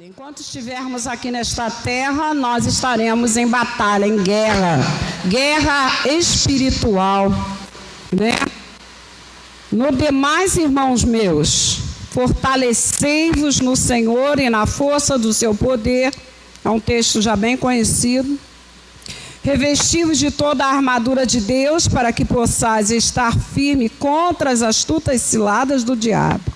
Enquanto estivermos aqui nesta terra, nós estaremos em batalha, em guerra espiritual, né? No demais, irmãos meus, fortalecei-vos no Senhor e na força do seu poder, é um texto já bem conhecido. Revesti-vos de toda a armadura de Deus, para que possais estar firme contra as astutas ciladas do diabo.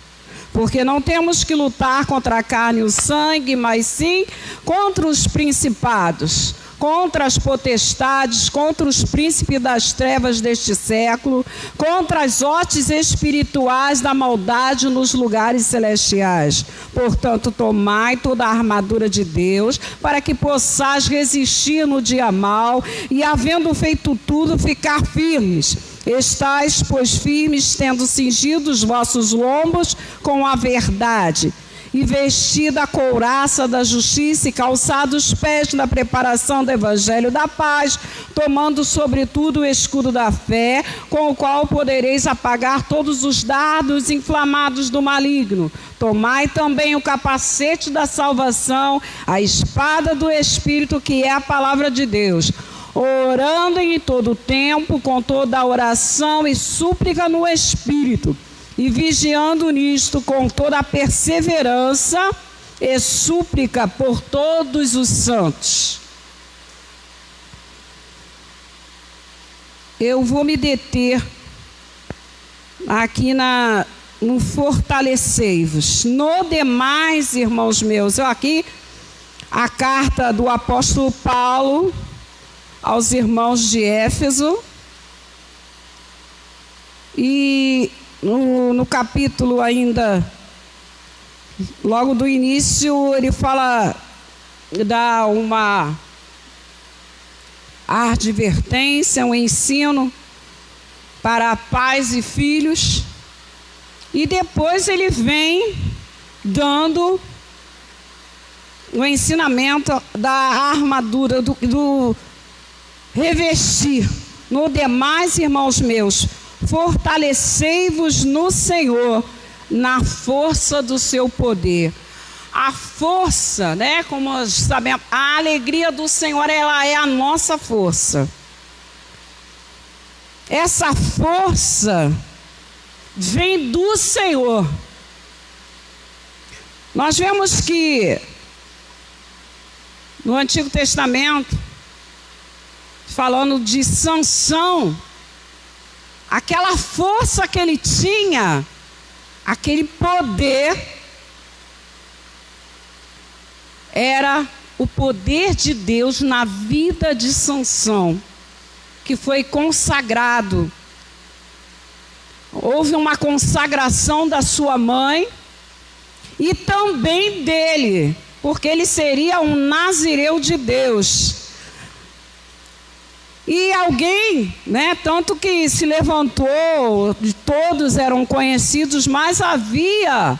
Porque não temos que lutar contra a carne e o sangue, mas sim contra os principados, contra as potestades, contra os príncipes das trevas deste século, contra as hostes espirituais da maldade nos lugares celestiais. Portanto, tomai toda a armadura de Deus, para que possais resistir no dia mau, e havendo feito tudo, ficar firmes. Estais, pois, firmes, tendo cingido os vossos lombos com a verdade, e vestida a couraça da justiça, e calçados os pés na preparação do evangelho da paz, tomando sobretudo o escudo da fé, com o qual podereis apagar todos os dardos inflamados do maligno. Tomai também o capacete da salvação, a espada do Espírito, que é a palavra de Deus, orando em todo o tempo, com toda a oração e súplica no Espírito, e vigiando nisto com toda a perseverança e súplica por todos os santos. Eu vou me deter aqui no fortalecei-vos. No demais, irmãos meus, aqui a carta do apóstolo Paulo aos irmãos de Éfeso, e no capítulo ainda, logo do início, ele dá uma advertência, um ensino para pais e filhos, e depois ele vem dando o ensinamento da armadura, do revestir. No demais, irmãos meus, fortalecei-vos no Senhor, na força do seu poder. A força, né, como nós sabemos, a alegria do Senhor, ela é a nossa força. Essa força vem do Senhor. Nós vemos que no Antigo Testamento, falando de Sansão, aquela força que ele tinha, aquele poder, era o poder de Deus na vida de Sansão, que foi consagrado. Houve uma consagração da sua mãe e também dele, porque ele seria um nazireu de Deus. E alguém, né, tanto que se levantou, todos eram conhecidos, mas havia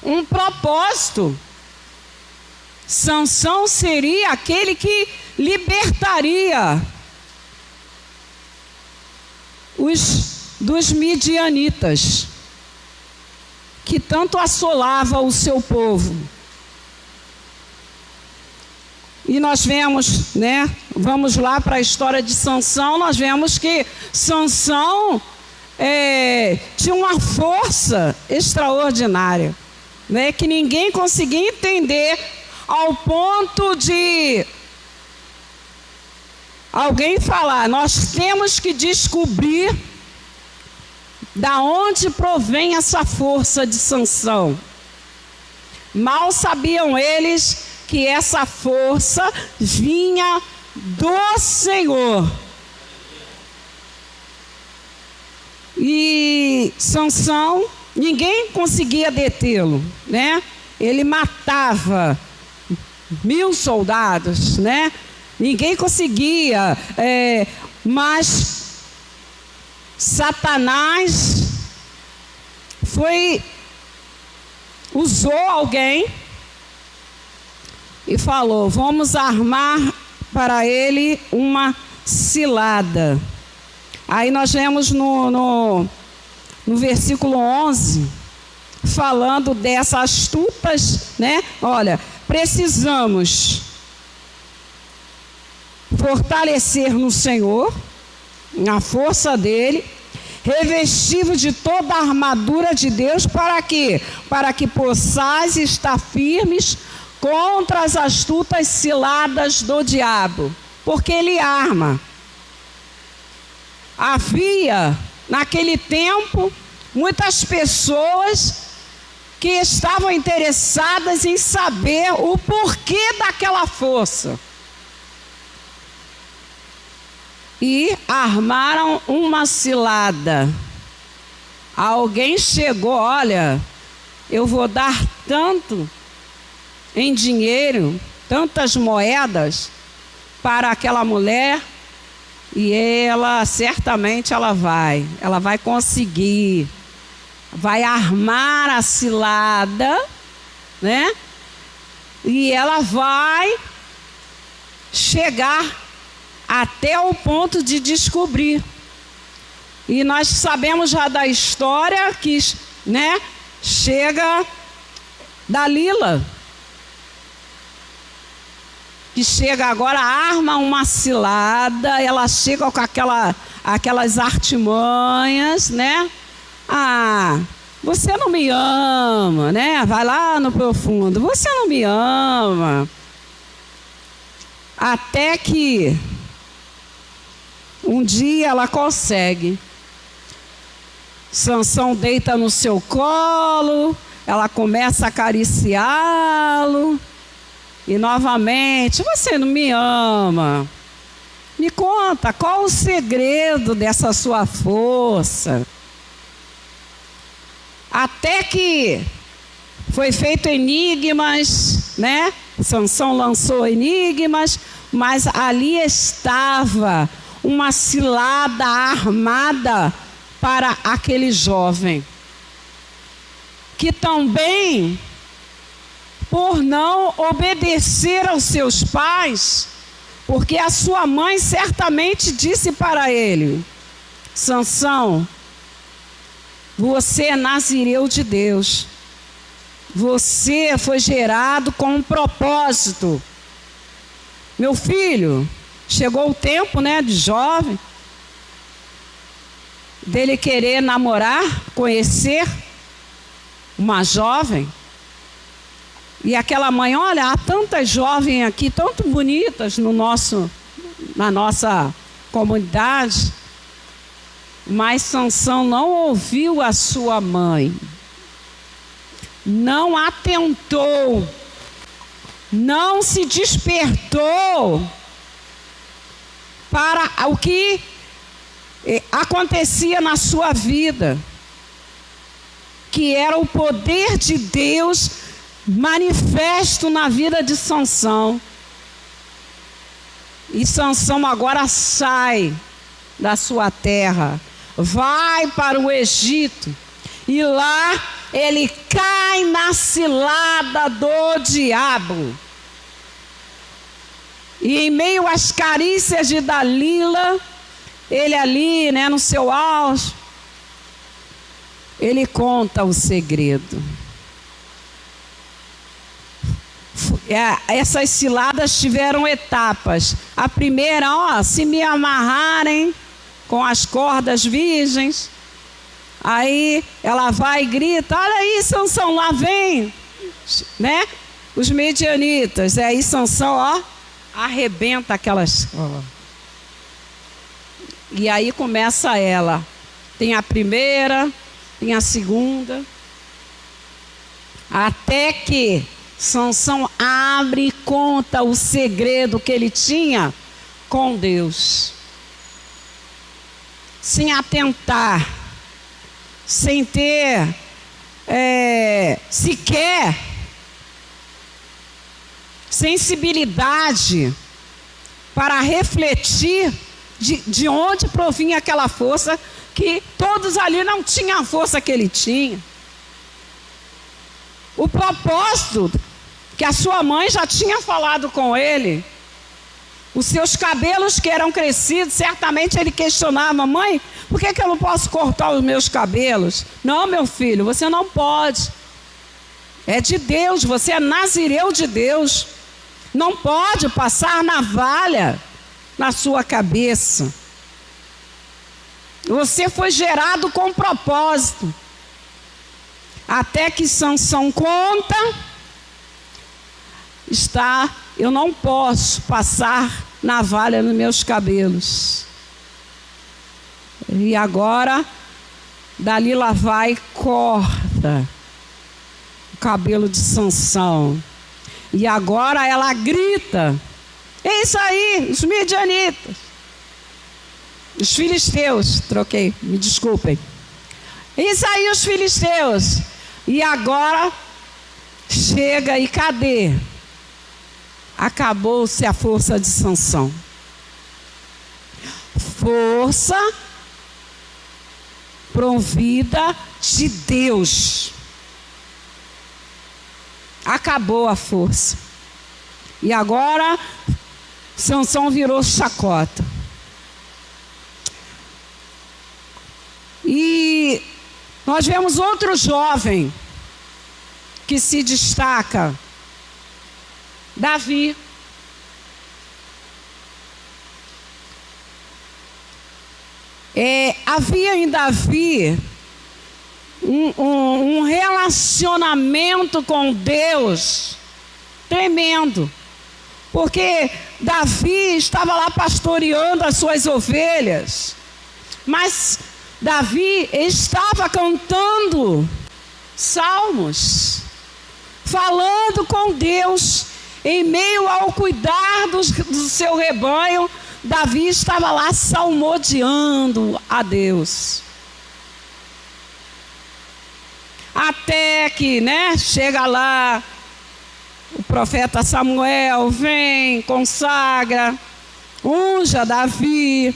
um propósito. Sansão seria aquele que libertaria dos midianitas, que tanto assolava o seu povo. E nós vemos, né, vamos lá para a história de Sansão, nós vemos que Sansão tinha uma força extraordinária, né, que ninguém conseguia entender, ao ponto de alguém falar: nós temos que descobrir da onde provém essa força de Sansão. Mal sabiam eles que essa força vinha do Senhor. E Sansão, ninguém conseguia detê-lo, né? Ele matava 1000 soldados, né? Ninguém conseguia, mas Satanás usou alguém e falou: vamos armar para ele uma cilada. Aí nós vemos no versículo 11, falando dessas astutas, né? Olha, precisamos fortalecer no Senhor, na força dele, revestido de toda a armadura de Deus, para quê? Para que possais estar firmes contra as astutas ciladas do diabo, porque ele arma. Havia, naquele tempo, muitas pessoas que estavam interessadas em saber o porquê daquela força. E armaram uma cilada. Alguém chegou, olha, eu vou dar tanto em dinheiro, tantas moedas para aquela mulher, e ela certamente ela vai conseguir, vai armar a cilada, né? E ela vai chegar até o ponto de descobrir. E nós sabemos já da história que, né, chega Dalila, que chega agora, arma uma cilada, ela chega com aquelas artimanhas, né? Ah, você não me ama, né? Vai lá no profundo, você não me ama. Até que um dia ela consegue. Sansão deita no seu colo, ela começa a acariciá-lo. E novamente, você não me ama. Me conta, qual o segredo dessa sua força? Até que foi feito enigmas, né? Sansão lançou enigmas, mas ali estava uma cilada armada para aquele jovem, que também, por não obedecer aos seus pais, porque a sua mãe certamente disse para ele: Sansão, você é nazireu de Deus, você foi gerado com um propósito. Meu filho, chegou o tempo, né, de jovem, dele querer namorar, conhecer uma jovem. E aquela mãe, olha, há tantas jovens aqui, tanto bonitas na nossa comunidade, mas Sansão não ouviu a sua mãe, não atentou, não se despertou para o que acontecia na sua vida, que era o poder de Deus manifesto na vida de Sansão. E Sansão agora sai da sua terra, vai para o Egito, e lá ele cai na cilada do diabo. E em meio às carícias de Dalila, ele ali, né, no seu auge, ele conta o segredo. Essas ciladas tiveram etapas. A primeira, se me amarrarem com as cordas virgens, aí ela vai e grita: olha aí, Sansão, lá vem, né, os medianitas. E aí Sansão, arrebenta aquelas. E aí começa ela. Tem a primeira, tem a segunda, até que Sansão abre e conta o segredo que ele tinha com Deus, sem atentar, sem ter sequer sensibilidade para refletir de onde provinha aquela força, que todos ali não tinham a força que ele tinha. O propósito que a sua mãe já tinha falado com ele, os seus cabelos que eram crescidos, certamente ele questionava: mãe, por que eu não posso cortar os meus cabelos? Não, meu filho, você não pode. É de Deus, você é nazireu de Deus. Não pode passar navalha na sua cabeça. Você foi gerado com propósito. Até que Sansão conta, eu não posso passar navalha nos meus cabelos. E agora, Dalila vai e corta o cabelo de Sansão. E agora ela grita: é isso aí, os midianitas. Os filisteus, troquei, me desculpem. É isso aí, os filisteus. E agora chega e cadê? Acabou-se a força de Sansão. Força provida de Deus. Acabou a força. E agora Sansão virou chacota. E nós vemos outro jovem que se destaca, Davi. Havia em Davi um relacionamento com Deus tremendo, porque Davi estava lá pastoreando as suas ovelhas, mas Davi estava cantando salmos, falando com Deus, em meio ao cuidar do seu rebanho. Davi estava lá salmodiando a Deus. Até que, chega lá o profeta Samuel, vem, consagra, unja Davi.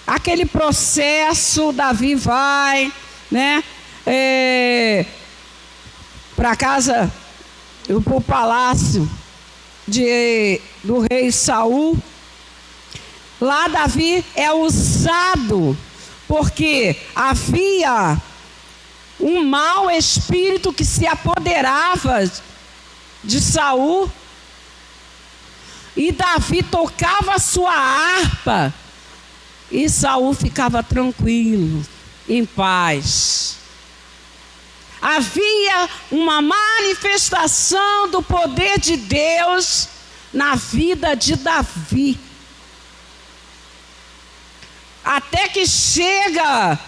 Aquele processo, Davi vai, para casa, para o palácio do rei Saul. Lá Davi é usado, porque havia um mau espírito que se apoderava de Saul. E Davi tocava a sua harpa. E Saul ficava tranquilo, em paz. Havia uma manifestação do poder de Deus na vida de Davi. Até que chega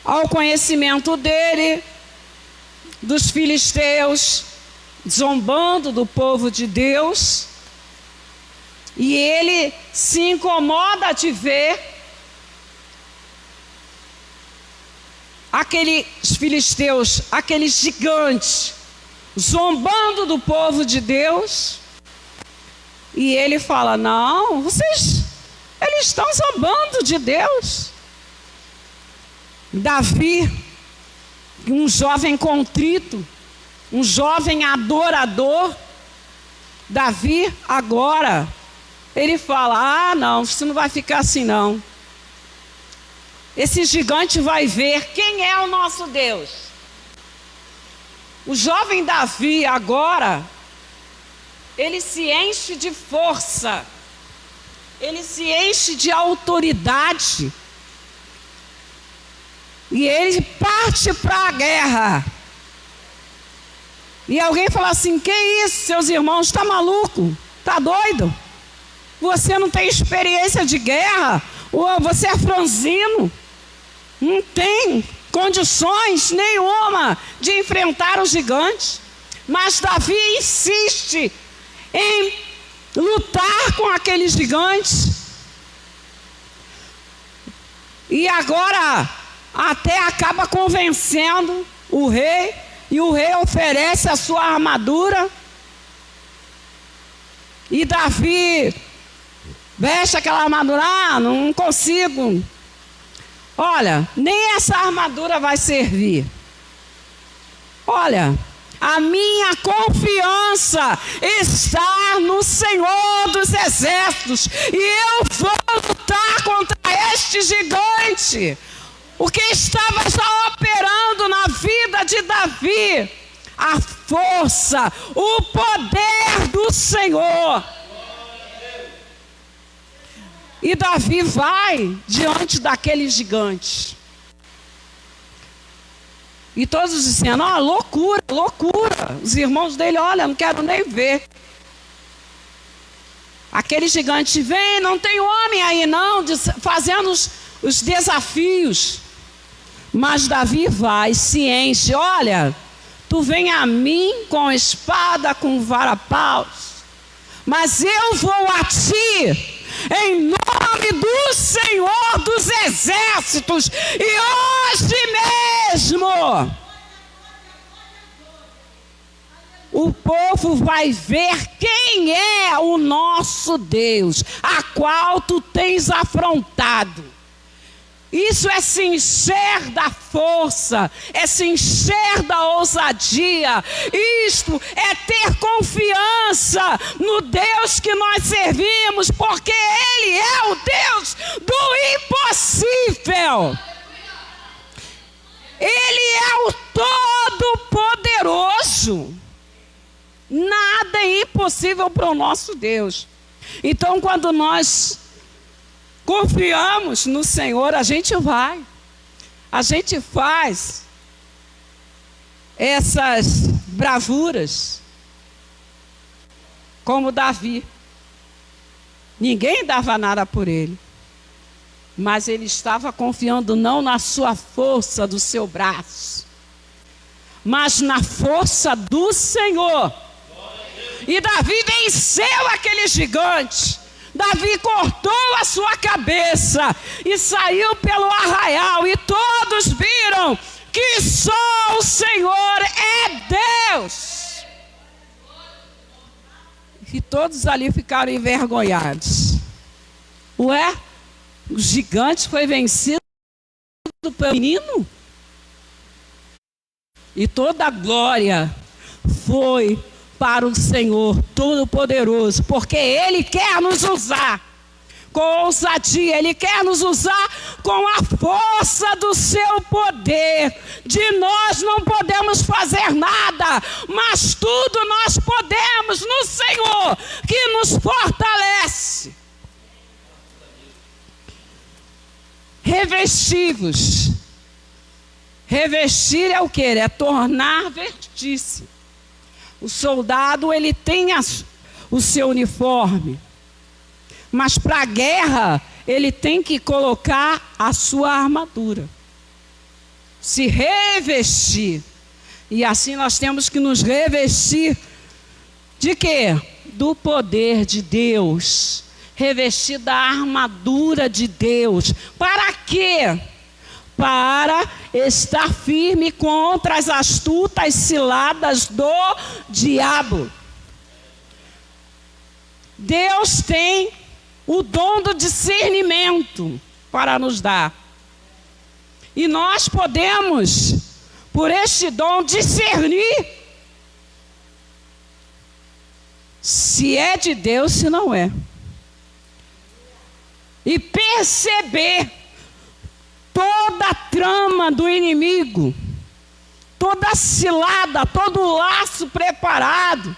ao conhecimento dele, dos filisteus, zombando do povo de Deus. E ele se incomoda de ver aqueles filisteus, aqueles gigantes, zombando do povo de Deus. E ele fala: não, eles estão zombando de Deus. Davi, um jovem contrito, um jovem adorador, Davi agora, ele fala: não, isso não vai ficar assim não. Esse gigante vai ver quem é o nosso Deus. O jovem Davi agora, ele se enche de força, ele se enche de autoridade, e ele parte para a guerra. E alguém fala assim: que isso, seus irmãos, está maluco? Está doido? Você não tem experiência de guerra? Ou você é franzino? Não tem condições nenhuma de enfrentar os gigantes. Mas Davi insiste em lutar com aqueles gigantes. E agora até acaba convencendo o rei. E o rei oferece a sua armadura. E Davi veste aquela armadura. Não consigo. Olha, nem essa armadura vai servir. Olha, a minha confiança está no Senhor dos Exércitos. E eu vou lutar lutar contra este gigante. O que estava já operando na vida de Davi? A força, o poder do Senhor. E Davi vai diante daquele gigante. E todos dizendo, ó, loucura, loucura. Os irmãos dele, olha, não quero nem ver. Aquele gigante vem, não tem homem aí não, fazendo os desafios. Mas Davi vai, se enche, olha, tu vem a mim com espada, com vara-paus, mas eu vou a ti em nome do Senhor dos Exércitos, e hoje mesmo o povo vai ver quem é o nosso Deus, a qual tu tens afrontado. Isso é se encher da força, é se encher da ousadia. Isto é ter confiança no Deus que nós servimos, porque Ele é o Deus do impossível. Ele é o Todo-Poderoso. Nada é impossível para o nosso Deus. Então, quando nós confiamos no Senhor, a gente vai. A gente faz essas bravuras. Como Davi. Ninguém dava nada por ele. Mas ele estava confiando não na sua força do seu braço, mas na força do Senhor. E Davi venceu aquele gigante. Davi cortou a sua cabeça e saiu pelo arraial, e todos viram que só o Senhor é Deus. E todos ali ficaram envergonhados. Ué, o gigante foi vencido pelo menino? E toda a glória foi para o Senhor Todo-Poderoso, porque Ele quer nos usar com ousadia, Ele quer nos usar com a força do seu poder. De nós não podemos fazer nada, mas tudo nós podemos no Senhor, que nos fortalece. Revestivos. Revestir é o que? É tornar vestir-se. O soldado, ele tem o seu uniforme, mas para a guerra, ele tem que colocar a sua armadura, se revestir. E assim nós temos que nos revestir de quê? Do poder de Deus, revestir da armadura de Deus. Para quê? Para estar firme contra as astutas ciladas do diabo. Deus tem o dom do discernimento para nos dar. E nós podemos, por este dom, discernir se é de Deus, se não é. E perceber toda a trama do inimigo, toda a cilada, todo o laço preparado.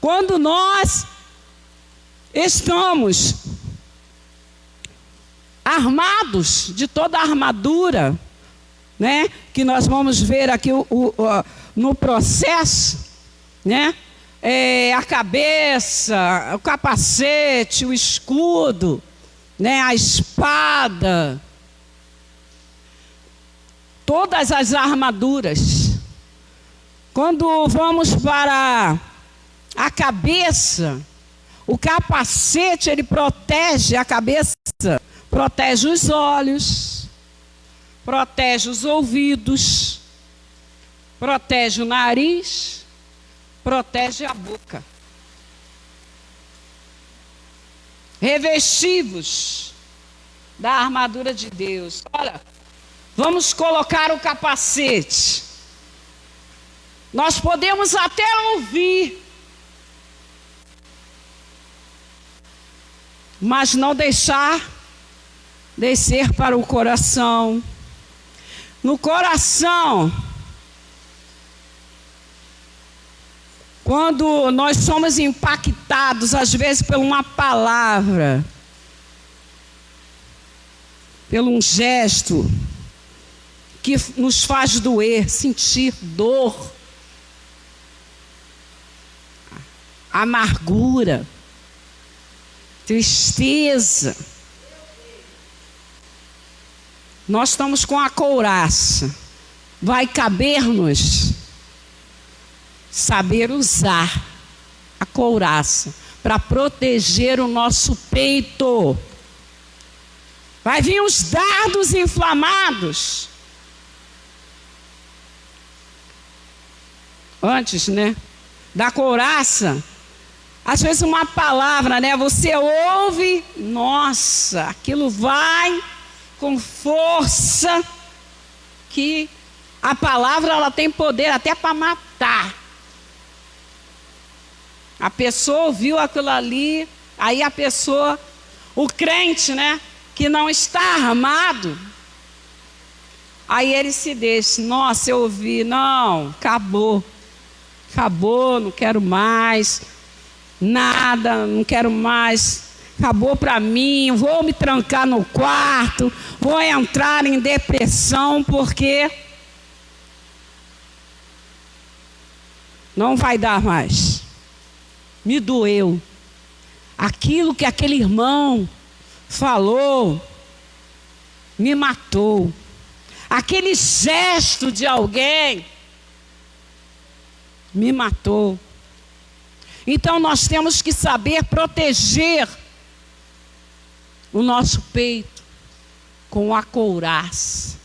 Quando nós estamos armados de toda a armadura, né, que nós vamos ver aqui no processo, né, a cabeça, o capacete, o escudo, né, a espada, todas as armaduras. Quando vamos para a cabeça, o capacete, ele protege a cabeça, protege os olhos, protege os ouvidos, protege o nariz, protege a boca. Revestivos da armadura de Deus. Olha, vamos colocar o capacete. Nós podemos até ouvir, mas não deixar descer para o coração. No coração, quando nós somos impactados, às vezes, por uma palavra, por um gesto que nos faz doer, sentir dor, amargura, tristeza. Nós estamos com a couraça. Vai caber-nos saber usar a couraça para proteger o nosso peito. Vai vir os dardos inflamados. Antes, da couraça, às vezes uma palavra, você ouve, nossa, aquilo vai com força, que a palavra ela tem poder até para matar. A pessoa ouviu aquilo ali, aí a pessoa, o crente, que não está armado, aí ele se deixa, nossa, eu ouvi, não, acabou, não quero mais nada, não quero mais, acabou para mim, vou me trancar no quarto, vou entrar em depressão, porque não vai dar mais. Me doeu. Aquilo que aquele irmão falou me matou. Aquele gesto de alguém me matou. Então nós temos que saber proteger o nosso peito com a couraça.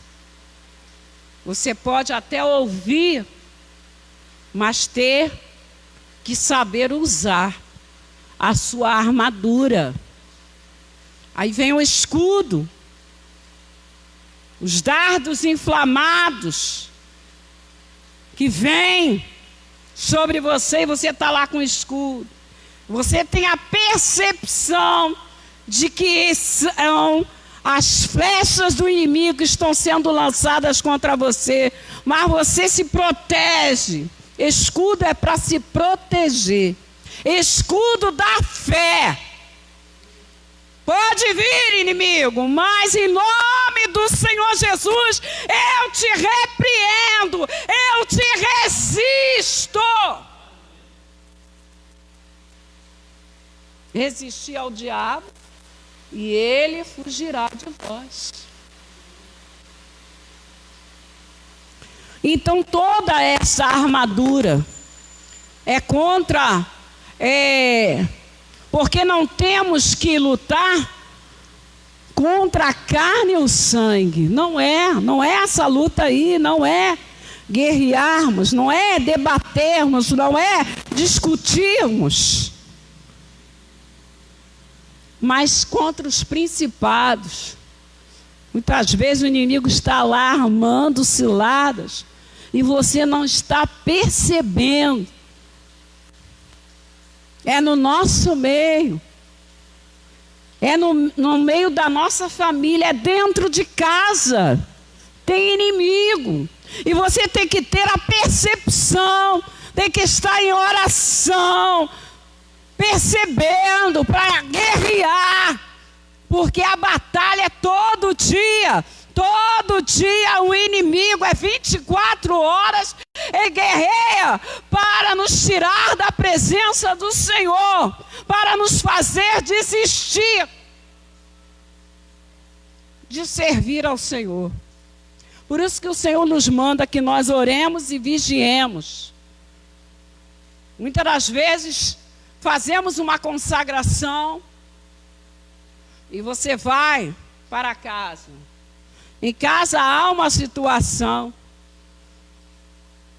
Você pode até ouvir, mas ter que saber usar a sua armadura. Aí vem o escudo, os dardos inflamados que vêm sobre você e você está lá com o escudo. Você tem a percepção de que são as flechas do inimigo que estão sendo lançadas contra você, mas você se protege. Escudo é para se proteger. Escudo da fé. Pode vir, inimigo, mas em nome do Senhor Jesus, eu te repreendo, eu te resisto. Resistir ao diabo e ele fugirá de vós. Então toda essa armadura é contra, porque não temos que lutar contra a carne e o sangue. Não é essa luta aí, não é guerrearmos, não é debatermos, não é discutirmos. Mas contra os principados. Muitas vezes o inimigo está lá armando ciladas e você não está percebendo. É no nosso meio. É no meio da nossa família, é dentro de casa. Tem inimigo. E você tem que ter a percepção, tem que estar em oração, percebendo para guerrear. Porque a batalha é todo dia. Todo dia o inimigo é 24 horas. Ele guerreia para nos tirar da presença do Senhor. Para nos fazer desistir de servir ao Senhor. Por isso que o Senhor nos manda que nós oremos e vigiemos. Muitas das vezes fazemos uma consagração e você vai para casa. Em casa há uma situação.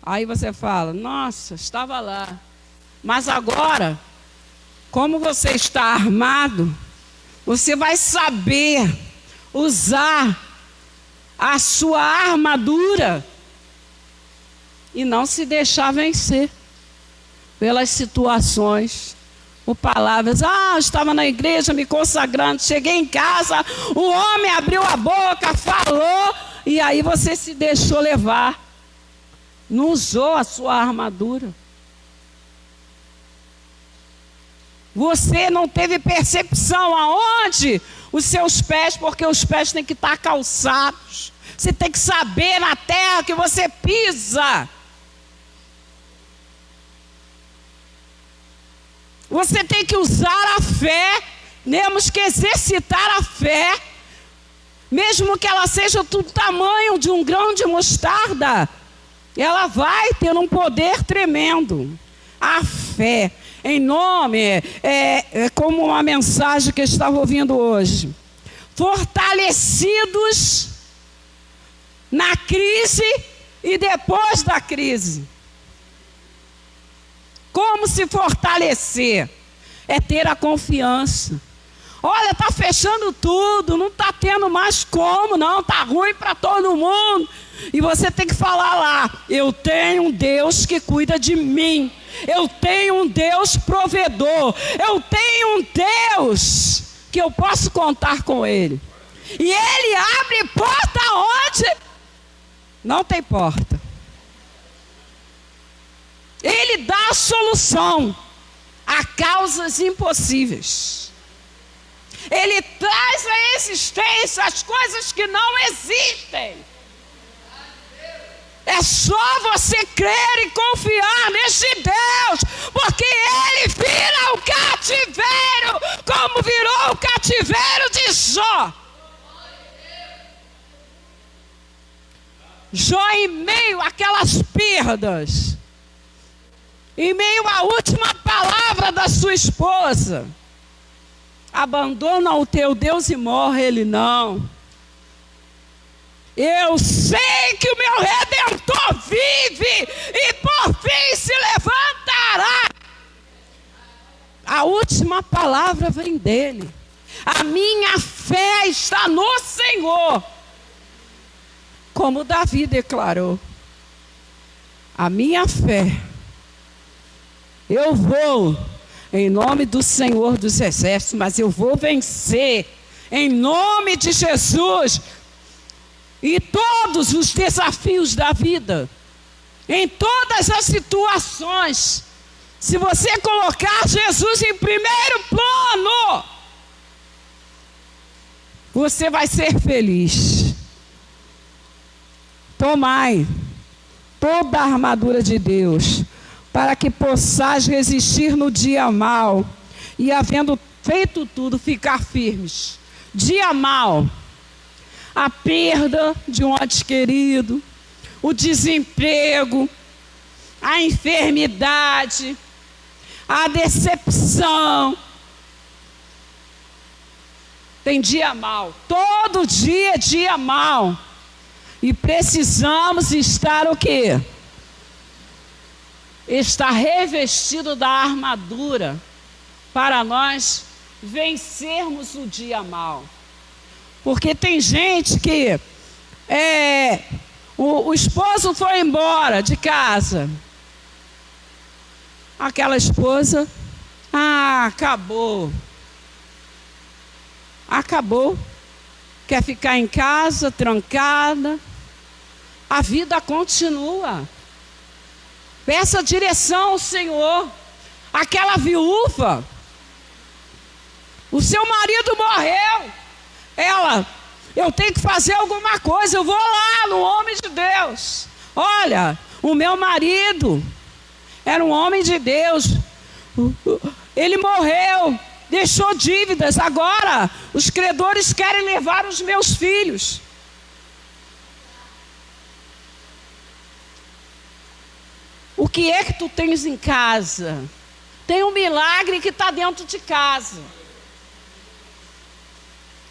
Aí você fala, nossa, estava lá. Mas agora, como você está armado, você vai saber usar a sua armadura e não se deixar vencer pelas situações Por palavras, eu estava na igreja me consagrando, cheguei em casa, o homem abriu a boca, falou, e aí você se deixou levar. Não usou a sua armadura. Você não teve percepção aonde os seus pés, porque os pés têm que estar calçados. Você tem que saber na terra que você pisa. Você tem que usar a fé, temos que exercitar a fé, mesmo que ela seja do tamanho de um grão de mostarda, ela vai ter um poder tremendo. A fé, em nome, é como uma mensagem que eu estava ouvindo hoje. Fortalecidos na crise e depois da crise. Como se fortalecer? É ter a confiança. Olha, está fechando tudo, não está tendo mais como, não, está ruim para todo mundo. E você tem que falar lá, eu tenho um Deus que cuida de mim. Eu tenho um Deus provedor. Eu tenho um Deus que eu posso contar com Ele. E Ele abre porta onde não tem porta. Ele dá a solução a causas impossíveis. Ele traz à existência as coisas que não existem. É só você crer e confiar nesse Deus, porque Ele vira o cativeiro, como virou o cativeiro de Jó. Jó, em meio àquelas perdas, em meio à última palavra da sua esposa, abandona o teu Deus e morre. Ele não. Eu sei que o meu Redentor vive e por fim se levantará. A última palavra vem dele. A minha fé está no Senhor. Como Davi declarou. A minha fé. Eu vou, em nome do Senhor dos Exércitos, mas eu vou vencer, em nome de Jesus, e todos os desafios da vida, em todas as situações. Se você colocar Jesus em primeiro plano, você vai ser feliz. Tomai toda a armadura de Deus, para que possais resistir no dia mau, e havendo feito tudo, ficar firmes. Dia mau, a perda de um ente querido, o desemprego, a enfermidade, a decepção. Tem dia mau, todo dia é dia mau, e precisamos estar o quê? Está revestido da armadura para nós vencermos o dia mau. Porque tem gente que o esposo foi embora de casa, aquela esposa, acabou, quer ficar em casa trancada. A vida continua. Peça direção ao Senhor. Aquela viúva, o seu marido morreu. Ela, eu tenho que fazer alguma coisa, eu vou lá no homem de Deus. Olha, o meu marido era um homem de Deus. Ele morreu, deixou dívidas. Agora os credores querem levar os meus filhos. O que é que tu tens em casa? Tem um milagre que está dentro de casa.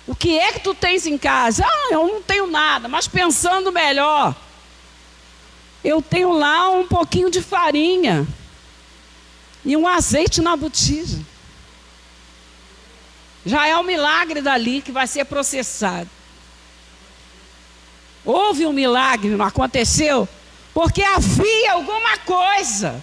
O que é que tu tens em casa? Eu não tenho nada, mas pensando melhor, eu tenho lá um pouquinho de farinha e um azeite na botija. Já é um milagre dali que vai ser processado. Houve um milagre, não aconteceu? Porque havia alguma coisa.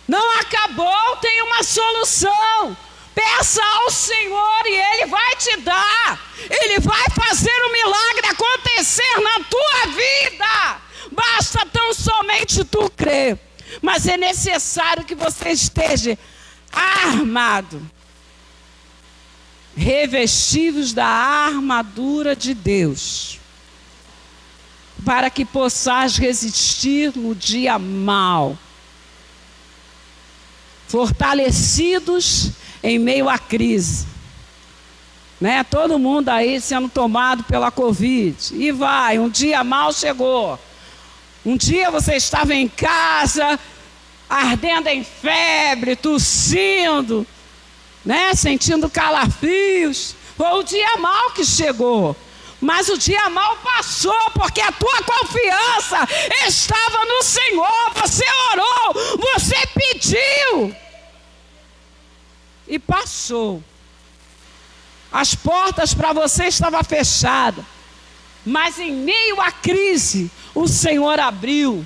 Não acabou, tem uma solução. Peça ao Senhor e Ele vai te dar. Ele vai fazer o milagre acontecer na tua vida. Basta tão somente tu crer. Mas é necessário que você esteja armado, revestidos da armadura de Deus, para que possais resistir no dia mau, fortalecidos em meio à crise, né? Todo mundo aí sendo tomado pela Covid, e vai, um dia mau chegou, um dia você estava em casa, ardendo em febre, tossindo, né? Sentindo calafrios, foi o dia mau que chegou. Mas o dia mau passou, porque a tua confiança estava no Senhor. Você orou, você pediu. E passou. As portas para você estavam fechadas. Mas em meio à crise, o Senhor abriu.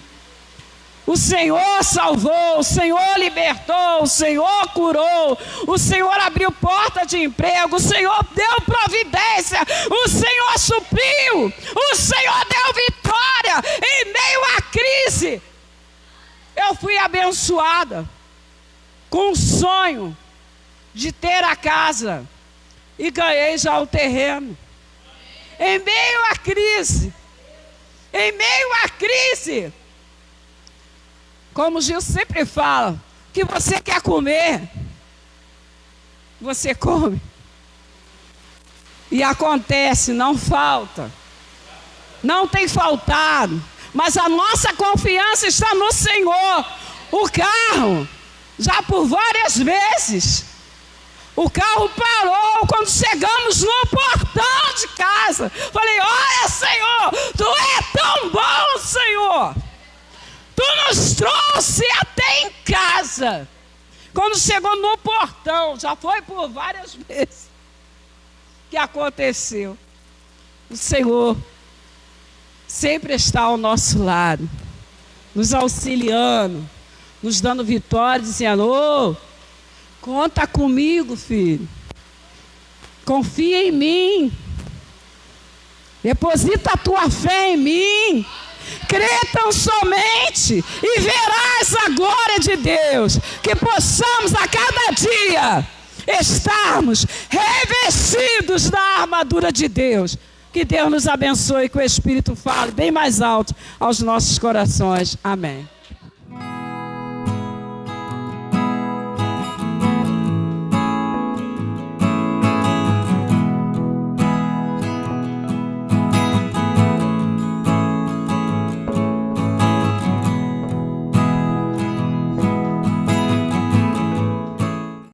O Senhor salvou, o Senhor libertou, o Senhor curou, o Senhor abriu porta de emprego, o Senhor deu providência, o Senhor supriu, o Senhor deu vitória. Em meio à crise, eu fui abençoada com o sonho de ter a casa e ganhei já o terreno. Em meio à crise, como o Gil sempre fala, que você quer comer, você come. E acontece, não falta. Não tem faltado. Mas a nossa confiança está no Senhor. O carro, já por várias vezes, o carro parou quando chegamos no portão de casa. Falei, olha, Senhor, Tu é tão bom, Senhor. Tu nos trouxe até em casa. Quando chegou no portão, já foi por várias vezes que aconteceu. O Senhor sempre está ao nosso lado, nos auxiliando, nos dando vitória, dizendo, ô, conta comigo, filho. Confia em mim. Deposita a tua fé em mim. Crê tão somente e verás a glória de Deus. Que possamos a cada dia estarmos revestidos da armadura de Deus. Que Deus nos abençoe, que o Espírito fale bem mais alto aos nossos corações. Amém.